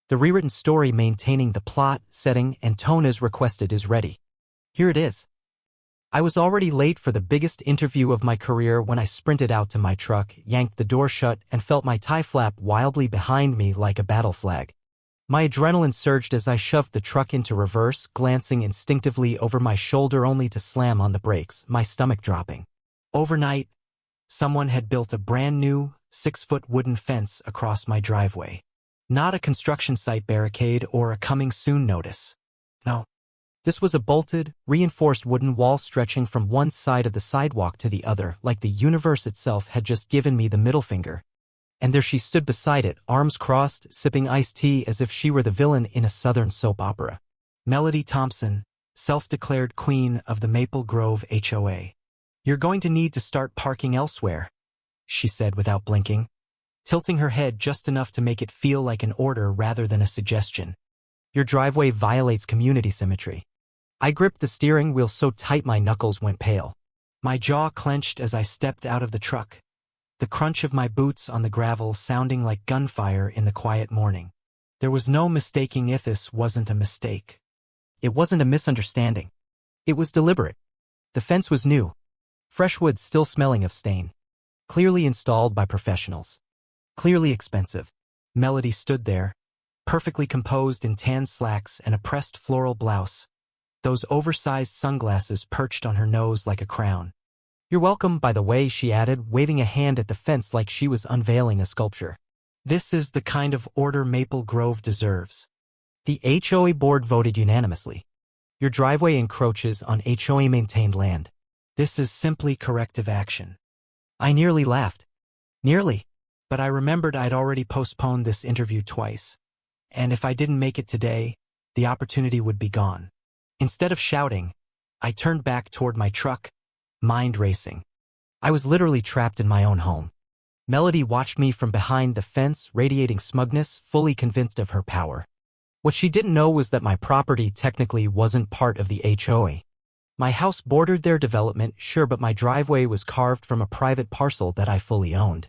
The rewritten story maintaining the plot, setting, and tone as requested is ready. Here it is. I was already late for the biggest interview of my career when I sprinted out to my truck, yanked the door shut, and felt my tie flap wildly behind me like a battle flag. My adrenaline surged as I shoved the truck into reverse, glancing instinctively over my shoulder only to slam on the brakes, my stomach dropping. Overnight, someone had built a brand new, 6-foot wooden fence across my driveway. Not a construction site barricade or a coming soon notice. No. This was a bolted, reinforced wooden wall stretching from one side of the sidewalk to the other, like the universe itself had just given me the middle finger. And there she stood beside it, arms crossed, sipping iced tea as if she were the villain in a southern soap opera. Melody Thompson, self-declared queen of the Maple Grove HOA. "You're going to need to start parking elsewhere," she said without blinking, tilting her head just enough to make it feel like an order rather than a suggestion. "Your driveway violates community symmetry." I gripped the steering wheel so tight my knuckles went pale. My jaw clenched as I stepped out of the truck, the crunch of my boots on the gravel sounding like gunfire in the quiet morning. There was no mistaking if this wasn't a mistake. It wasn't a misunderstanding. It was deliberate. The fence was new, fresh wood still smelling of stain. Clearly installed by professionals. Clearly expensive. Melody stood there, perfectly composed in tan slacks and a pressed floral blouse, those oversized sunglasses perched on her nose like a crown. "You're welcome, by the way," she added, waving a hand at the fence like she was unveiling a sculpture. "This is the kind of order Maple Grove deserves." The HOA board voted unanimously. "Your driveway encroaches on HOA-maintained land. This is simply corrective action." I nearly laughed. Nearly. But I remembered I'd already postponed this interview twice. And if I didn't make it today, the opportunity would be gone. Instead of shouting, I turned back toward my truck, mind racing. I was literally trapped in my own home. Melody watched me from behind the fence, radiating smugness, fully convinced of her power. What she didn't know was that my property technically wasn't part of the HOA. My house bordered their development, sure, but my driveway was carved from a private parcel that I fully owned.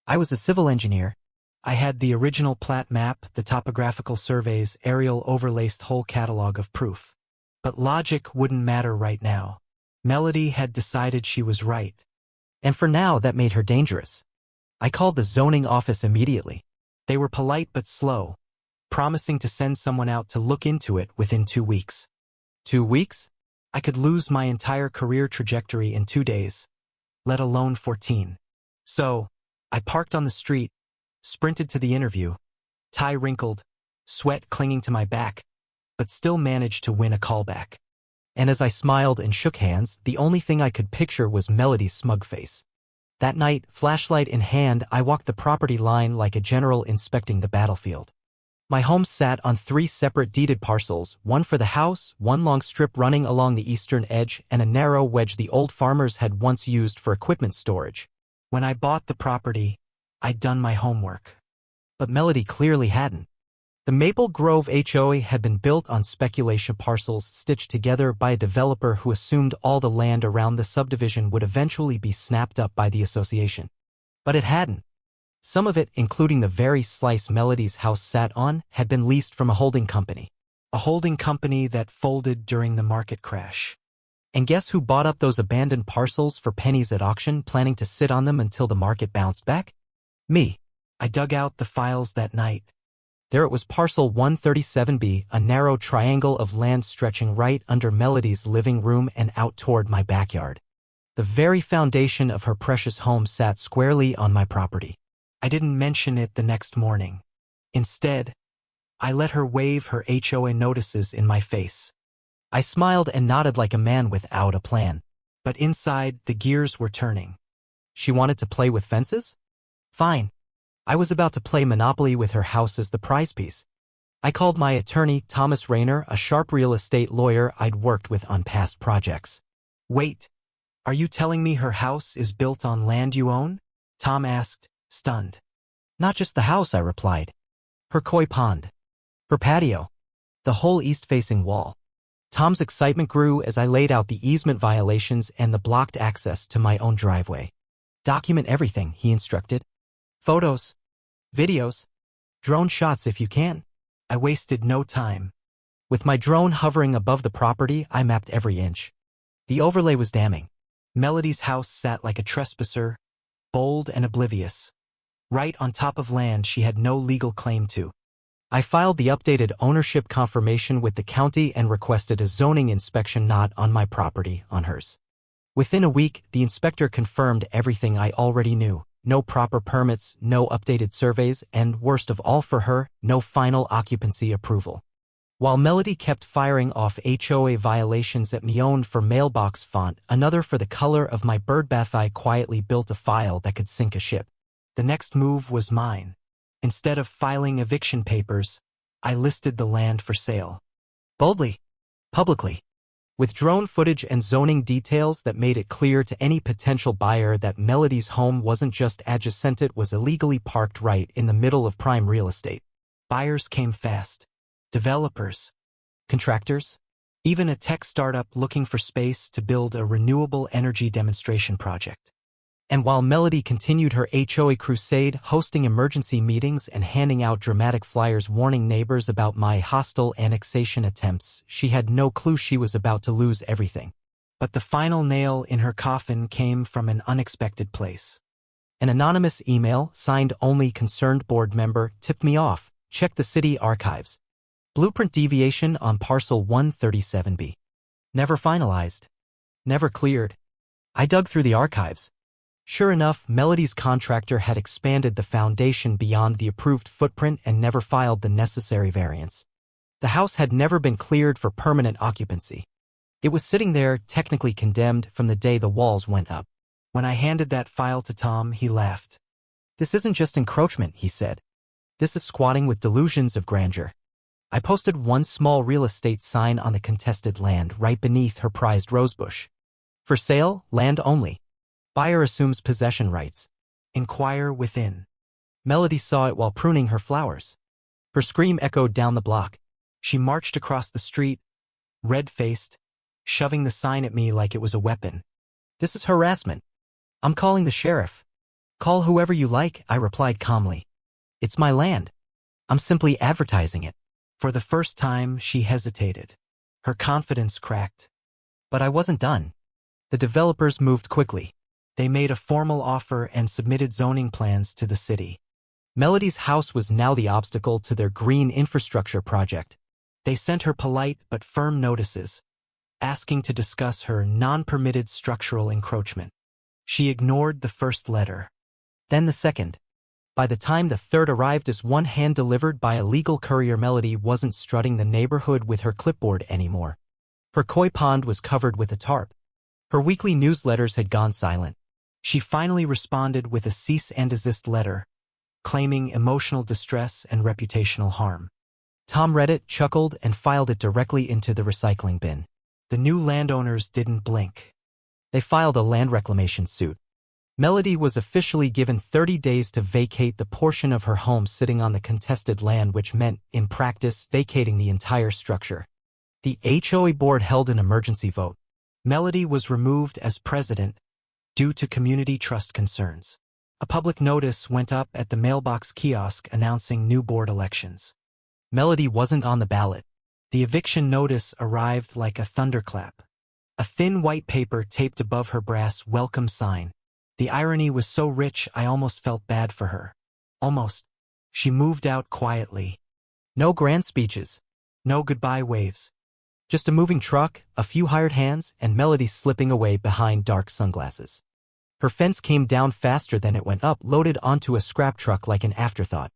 I was a civil engineer. I had the original plat map, the topographical surveys, aerial overlaced whole catalog of proof. But logic wouldn't matter right now. Melody had decided she was right. And for now, that made her dangerous. I called the zoning office immediately. They were polite but slow, promising to send someone out to look into it within 2 weeks. 2 weeks? I could lose my entire career trajectory in 2 days, let alone 14. So, I parked on the street, sprinted to the interview, tie wrinkled, sweat clinging to my back, but still managed to win a callback. And as I smiled and shook hands, the only thing I could picture was Melody's smug face. That night, flashlight in hand, I walked the property line like a general inspecting the battlefield. My home sat on 3 separate deeded parcels, one for the house, one long strip running along the eastern edge, and a narrow wedge the old farmers had once used for equipment storage. When I bought the property, I'd done my homework. But Melody clearly hadn't. The Maple Grove HOA had been built on speculation parcels stitched together by a developer who assumed all the land around the subdivision would eventually be snapped up by the association. But it hadn't. Some of it, including the very slice Melody's house sat on, had been leased from a holding company. A holding company that folded during the market crash. And guess who bought up those abandoned parcels for pennies at auction, planning to sit on them until the market bounced back? Me. I dug out the files that night. There it was, parcel 137B, a narrow triangle of land stretching right under Melody's living room and out toward my backyard. The very foundation of her precious home sat squarely on my property. I didn't mention it the next morning. Instead, I let her wave her HOA notices in my face. I smiled and nodded like a man without a plan. But inside, the gears were turning. She wanted to play with fences? Fine. I was about to play Monopoly with her house as the prize piece. I called my attorney, Thomas Rayner, a sharp real estate lawyer I'd worked with on past projects. "Wait, are you telling me her house is built on land you own?" Tom asked, stunned. "Not just the house," I replied. "Her koi pond. Her patio. The whole east-facing wall." Tom's excitement grew as I laid out the easement violations and the blocked access to my own driveway. "Document everything," he instructed. "Photos. Videos. Drone shots if you can." I wasted no time. With my drone hovering above the property, I mapped every inch. The overlay was damning. Melody's house sat like a trespasser, bold and oblivious, right on top of land she had no legal claim to. I filed the updated ownership confirmation with the county and requested a zoning inspection not on my property, on hers. Within a week, the inspector confirmed everything I already knew. No proper permits, no updated surveys, and worst of all for her, no final occupancy approval. While Melody kept firing off HOA violations at me, owned for mailbox font, another for the color of my birdbath, I quietly built a file that could sink a ship. The next move was mine. Instead of filing eviction papers, I listed the land for sale. Boldly. Publicly. With drone footage and zoning details that made it clear to any potential buyer that Melody's home wasn't just adjacent, it was illegally parked right in the middle of prime real estate. Buyers came fast. Developers. Contractors. Even a tech startup looking for space to build a renewable energy demonstration project. And while Melody continued her HOA crusade, hosting emergency meetings and handing out dramatic flyers warning neighbors about my hostile annexation attempts, she had no clue she was about to lose everything. But the final nail in her coffin came from an unexpected place. An anonymous email, signed only concerned board member, tipped me off. Check the city archives. Blueprint deviation on parcel 137B. Never finalized. Never cleared. I dug through the archives. Sure enough, Melody's contractor had expanded the foundation beyond the approved footprint and never filed the necessary variance. The house had never been cleared for permanent occupancy. It was sitting there, technically condemned, from the day the walls went up. When I handed that file to Tom, he laughed. "This isn't just encroachment," he said. "This is squatting with delusions of grandeur." I posted one small real estate sign on the contested land right beneath her prized rosebush. For sale, land only. Buyer assumes possession rights. Inquire within. Melody saw it while pruning her flowers. Her scream echoed down the block. She marched across the street, red-faced, shoving the sign at me like it was a weapon. "This is harassment. I'm calling the sheriff." "Call whoever you like," I replied calmly. "It's my land. I'm simply advertising it." For the first time, she hesitated. Her confidence cracked. But I wasn't done. The developers moved quickly. They made a formal offer and submitted zoning plans to the city. Melody's house was now the obstacle to their green infrastructure project. They sent her polite but firm notices, asking to discuss her non-permitted structural encroachment. She ignored the first letter. Then the second. By the time the third arrived as one hand-delivered by a legal courier, Melody wasn't strutting the neighborhood with her clipboard anymore. Her koi pond was covered with a tarp. Her weekly newsletters had gone silent. She finally responded with a cease and desist letter, claiming emotional distress and reputational harm. Tom read it, chuckled, and filed it directly into the recycling bin. The new landowners didn't blink. They filed a land reclamation suit. Melody was officially given 30 days to vacate the portion of her home sitting on the contested land, which meant, in practice, vacating the entire structure. The HOA board held an emergency vote. Melody was removed as president due to community trust concerns. A public notice went up at the mailbox kiosk announcing new board elections. Melody wasn't on the ballot. The eviction notice arrived like a thunderclap. A thin white paper taped above her brass welcome sign. The irony was so rich I almost felt bad for her. Almost. She moved out quietly. No grand speeches. No goodbye waves. Just a moving truck, a few hired hands, and Melody slipping away behind dark sunglasses. Her fence came down faster than it went up, loaded onto a scrap truck like an afterthought.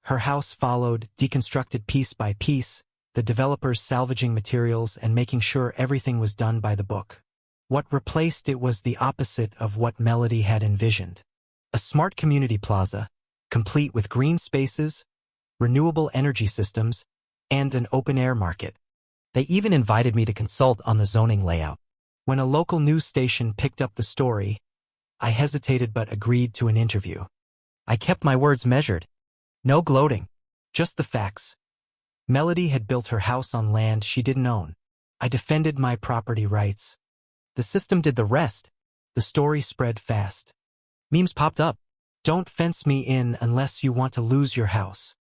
Her house followed, deconstructed piece by piece, the developers salvaging materials and making sure everything was done by the book. What replaced it was the opposite of what Melody had envisioned. A smart community plaza, complete with green spaces, renewable energy systems, and an open-air market. They even invited me to consult on the zoning layout. When a local news station picked up the story, I hesitated but agreed to an interview. I kept my words measured. No gloating, just the facts. Melody had built her house on land she didn't own. I defended my property rights. The system did the rest. The story spread fast. Memes popped up. "Don't fence me in unless you want to lose your house."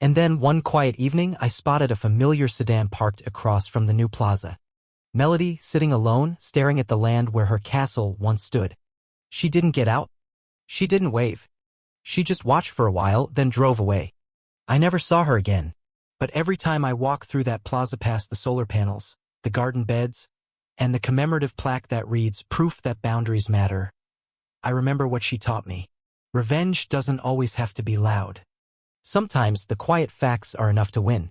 And then one quiet evening, I spotted a familiar sedan parked across from the new plaza. Melody, sitting alone, staring at the land where her castle once stood. She didn't get out. She didn't wave. She just watched for a while, then drove away. I never saw her again. But every time I walk through that plaza past the solar panels, the garden beds, and the commemorative plaque that reads, "Proof that boundaries matter," I remember what she taught me. Revenge doesn't always have to be loud. Sometimes the quiet facts are enough to win.